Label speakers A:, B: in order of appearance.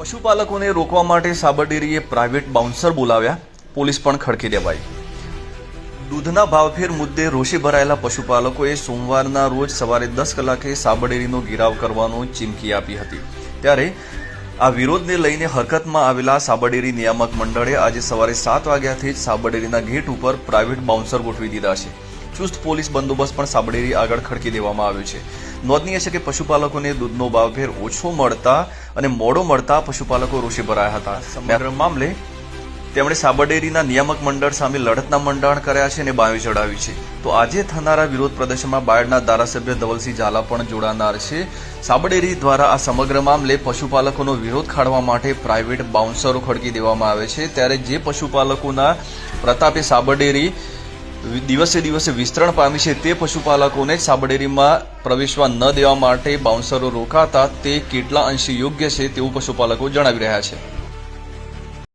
A: પશુપાલકોને રોકવા માટે સાબરડેરીએ પ્રાઇવેટ બાઉન્સર બોલાવ્યા, પોલીસ પણ ખડકી દેવાઈ। દૂધના ભાવફેર મુદ્દે રોષે ભરાયેલા પશુપાલકોએ સોમવારના રોજ સવારે 10 કલાકે સાબરડેરીનો ઘેરાવ કરવાનો ચીમકી આપી હતી। ત્યારે આ વિરોધને લઈને હરકતમાં આવેલા સાબરડેરી નિયામક મંડળે આજે સવારે 7 વાગ્યાથી જ સાબરડેરીના ગેટ ઉપર પ્રાઇવેટ બાઉન્સર ગોઠવી દીધા છે। ચુસ્ત પોલીસ બંદોબસ્ત પણ સાબરડેરી આગળ ખડકી દેવામાં આવ્યો છે। નોંધનીય છે કે પશુપાલકોને દૂધનો ભાવફેર ઓછો મળતા અને મોડો મળતા પશુપાલકો રોષે ભરાયા હતા। સમગ્ર મામલે તેમણે સાબરડેરીના નિયામક મંડળ સામે લડતના મંડાણ કર્યા છે અને બાંયો ચડાવી છે। તો આજે થનારા વિરોધ પ્રદર્શનમાં બાયડના ધારાસભ્ય ધવલસિંહ ઝાલા પણ જોડાનાર છે। સાબરડેરી દ્વારા આ સમગ્ર મામલે પશુપાલકોનો વિરોધ ખાળવા માટે પ્રાઇવેટ બાઉન્સરો ખડકી દેવામાં આવે છે। ત્યારે જે પશુપાલકોના પ્રતાપે સાબરડેરી દિવસે દિવસે વિસ્તરણ પામી છે તે પશુપાલકોને સાબરડેરીમાં પ્રવેશવા ન દેવા માટે બાઉન્સરો રોકાતા તે કેટલા અંશે યોગ્ય છે તેવું પશુપાલકો જણાવી રહ્યા છે।